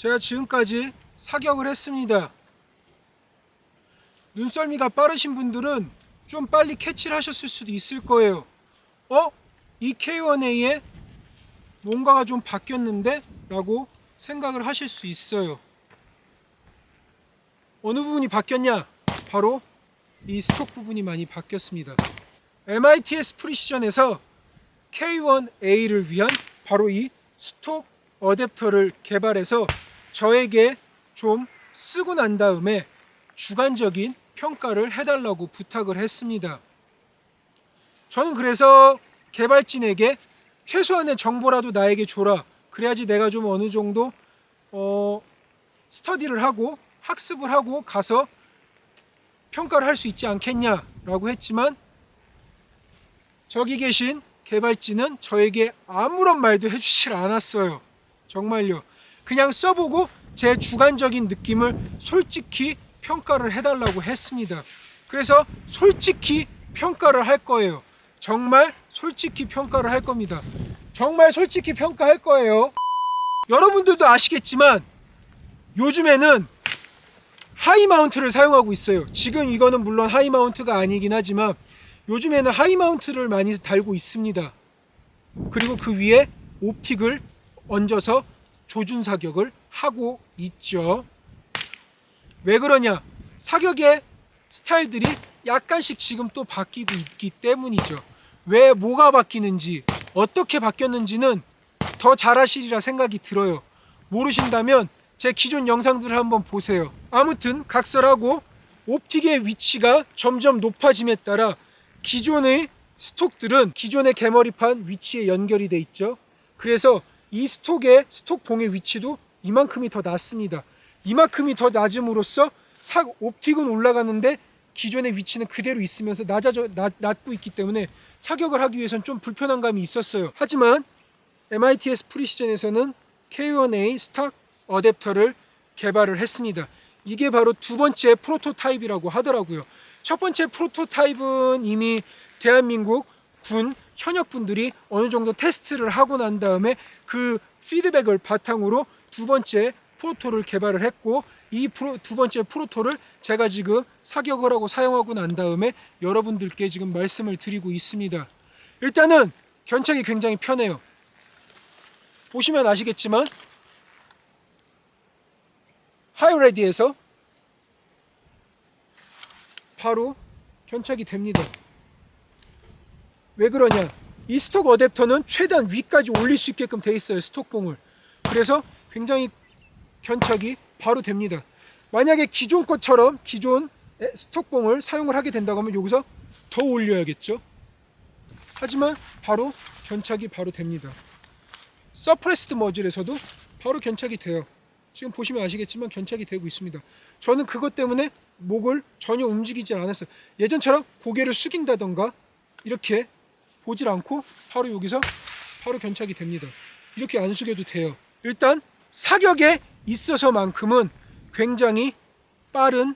제가 지금까지 사격을 했습니다. 눈썰미가 빠르신 분들은 좀 빨리 캐치를 하셨을 수도 있을 거예요. 이 K1A에 뭔가가 좀 바뀌었는데? 라고 생각을 하실 수 있어요. 어느 부분이 바뀌었냐? 바로 이 스톡 부분이 많이 바뀌었습니다. MITS 프리시전에서 K1A를 위한 바로 이 스톡 어댑터를 개발해서 저에게 좀 쓰고 난 다음에 주관적인 평가를 해달라고 부탁을 했습니다. 저는 그래서 개발진에게 최소한의 정보라도 나에게 줘라. 그래야지 내가 좀 어느 정도 스터디를 하고 학습을 하고 가서 평가를 할 수 있지 않겠냐 라고 했지만, 저기 계신 개발진은 저에게 아무런 말도 해주질 않았어요. 정말요. 그냥 써보고 제 주관적인 느낌을 솔직히 평가를 해달라고 했습니다. 그래서 솔직히 평가를 할 거예요. 정말 솔직히 평가를 할 겁니다. 정말 솔직히 평가할 거예요. 여러분들도 아시겠지만 요즘에는 하이 마운트를 사용하고 있어요. 지금 이거는 물론 하이 마운트가 아니긴 하지만 요즘에는 하이 마운트를 많이 달고 있습니다. 그리고 그 위에 옵틱을 얹어서 조준 사격을 하고 있죠. 왜 그러냐? 사격의 스타일들이 약간씩 지금 또 바뀌고 있기 때문이죠. 왜 뭐가 바뀌는지, 어떻게 바뀌었는지는 더 잘하시리라 생각이 들어요. 모르신다면 제 기존 영상들을 한번 보세요. 아무튼 각설하고 옵틱의 위치가 점점 높아짐에 따라 기존의 스톡들은 기존의 개머리판 위치에 연결이 돼 있죠. 그래서 이 스톡봉의 위치도 이만큼이 더 낮습니다. 이만큼이 더 낮음으로써 옵틱은 올라가는데 기존의 위치는 그대로 있으면서 낮고 있기 때문에 사격을 하기 위해서는 좀 불편한 감이 있었어요. 하지만 MITS 프리시전에서는 K1A 스톡 어댑터를 개발을 했습니다. 이게 바로 두 번째 프로토타입이라고 하더라고요. 첫 번째 프로토타입은 이미 대한민국 군 현역분들이 어느 정도 테스트를 하고 난 다음에 그 피드백을 바탕으로 두 번째 프로토를 개발을 했고, 이 두 번째 프로토를 제가 지금 사격을 하고 사용하고 난 다음에 여러분들께 지금 말씀을 드리고 있습니다. 일단은 견착이 굉장히 편해요. 보시면 아시겠지만 하이레디에서 바로 견착이 됩니다. 왜 그러냐? 이 스톡 어댑터는 최대한 위까지 올릴 수 있게끔 돼 있어요. 스톡봉을. 그래서 굉장히 견착이 바로 됩니다. 만약에 기존 것처럼 기존 스톡봉을 사용을 하게 된다고 하면 여기서 더 올려야겠죠. 하지만 바로 견착이 바로 됩니다. 서프레스드 머즐에서도 바로 견착이 돼요. 지금 보시면 아시겠지만 견착이 되고 있습니다. 저는 그것 때문에 목을 전혀 움직이지 않았어요. 예전처럼 고개를 숙인다던가 이렇게 보질 않고 바로 여기서 바로 견착이 됩니다. 이렇게 안 숙여도 돼요. 일단 사격에 있어서만큼은 굉장히 빠른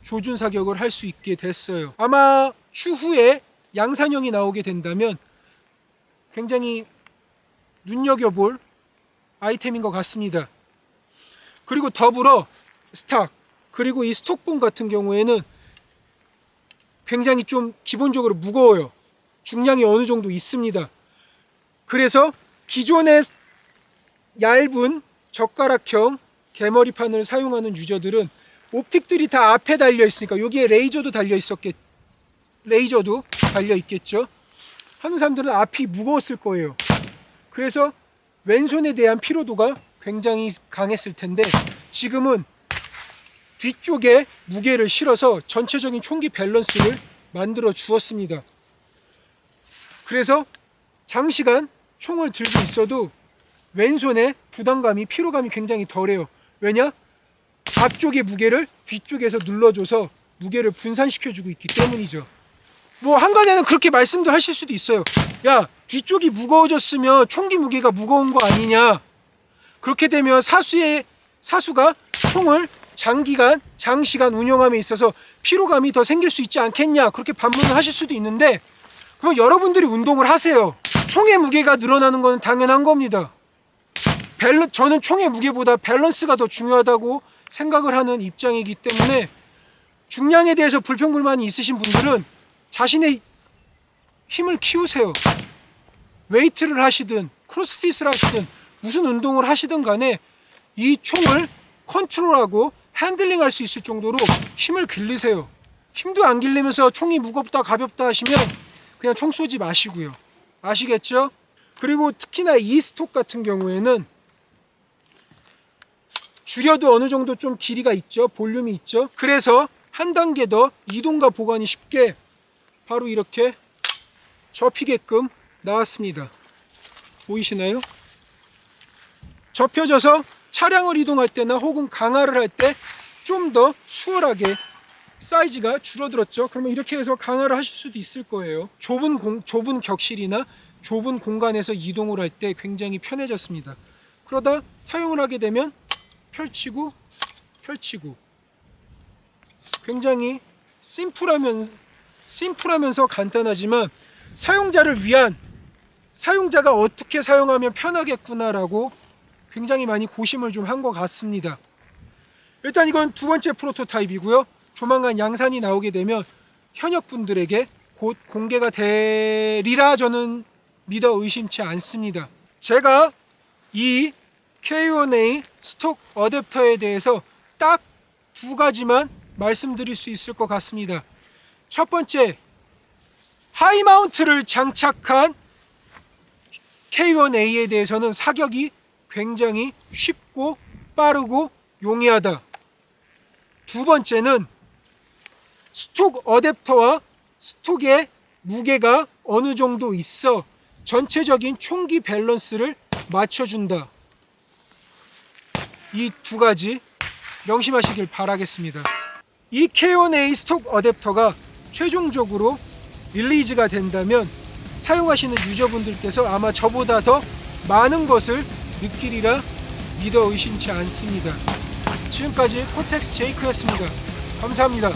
조준 사격을 할 수 있게 됐어요. 아마 추후에 양산형이 나오게 된다면 굉장히 눈여겨볼 아이템인 것 같습니다. 그리고 더불어 스탁, 그리고 이 스톡봉 같은 경우에는 굉장히 좀 기본적으로 무거워요. 중량이 어느 정도 있습니다. 그래서 기존의 얇은 젓가락형 개머리판을 사용하는 유저들은 옵틱들이 다 앞에 달려 있으니까, 여기에 레이저도 달려 있겠죠. 하는 사람들은 앞이 무거웠을 거예요. 그래서 왼손에 대한 피로도가 굉장히 강했을 텐데 지금은 뒤쪽에 무게를 실어서 전체적인 총기 밸런스를 만들어 주었습니다. 그래서 장시간 총을 들고 있어도 왼손에 부담감이, 피로감이 굉장히 덜해요. 왜냐? 앞쪽의 무게를 뒤쪽에서 눌러줘서 무게를 분산시켜주고 있기 때문이죠. 뭐 한간에는 그렇게 말씀도 하실 수도 있어요. 야, 뒤쪽이 무거워졌으면 총기 무게가 무거운 거 아니냐? 그렇게 되면 사수가 총을 장시간 운영함에 있어서 피로감이 더 생길 수 있지 않겠냐? 그렇게 반문을 하실 수도 있는데, 그럼 여러분들이 운동을 하세요. 총의 무게가 늘어나는 건 당연한 겁니다. 저는 총의 무게보다 밸런스가 더 중요하다고 생각을 하는 입장이기 때문에 중량에 대해서 불평불만이 있으신 분들은 자신의 힘을 키우세요. 웨이트를 하시든 크로스핏을 하시든 무슨 운동을 하시든 간에 이 총을 컨트롤하고 핸들링할 수 있을 정도로 힘을 길르세요. 힘도 안 길리면서 총이 무겁다 가볍다 하시면 그냥 총 쏘지 마시고요. 아시겠죠? 그리고 특히나 이 스톡 같은 경우에는 줄여도 어느 정도 좀 길이가 있죠. 볼륨이 있죠. 그래서 한 단계 더 이동과 보관이 쉽게 바로 이렇게 접히게끔 나왔습니다. 보이시나요? 접혀져서 차량을 이동할 때나 혹은 강화를 할 때 좀 더 수월하게 사이즈가 줄어들었죠. 그러면 이렇게 해서 강화를 하실 수도 있을 거예요. 좁은 격실이나 좁은 공간에서 이동을 할 때 굉장히 편해졌습니다. 그러다 사용을 하게 되면 펼치고 굉장히 심플하면서 간단하지만 사용자를 위한, 사용자가 어떻게 사용하면 편하겠구나라고 굉장히 많이 고심을 좀 한 것 같습니다. 일단 이건 두 번째 프로토타입이고요. 조만간 양산이 나오게 되면 현역분들에게 곧 공개가 되리라 저는 믿어 의심치 않습니다. 제가 이 K1A 스톡 어댑터에 대해서 딱 두 가지만 말씀드릴 수 있을 것 같습니다. 첫 번째, 하이마운트를 장착한 K1A에 대해서는 사격이 굉장히 쉽고 빠르고 용이하다. 두 번째는 스톡 어댑터와 스톡의 무게가 어느 정도 있어 전체적인 총기 밸런스를 맞춰준다. 이 두 가지 명심하시길 바라겠습니다. 이 K1A 스톡 어댑터가 최종적으로 릴리즈가 된다면 사용하시는 유저분들께서 아마 저보다 더 많은 것을 느끼리라 믿어 의심치 않습니다. 지금까지 코텍스 제이크였습니다. 감사합니다.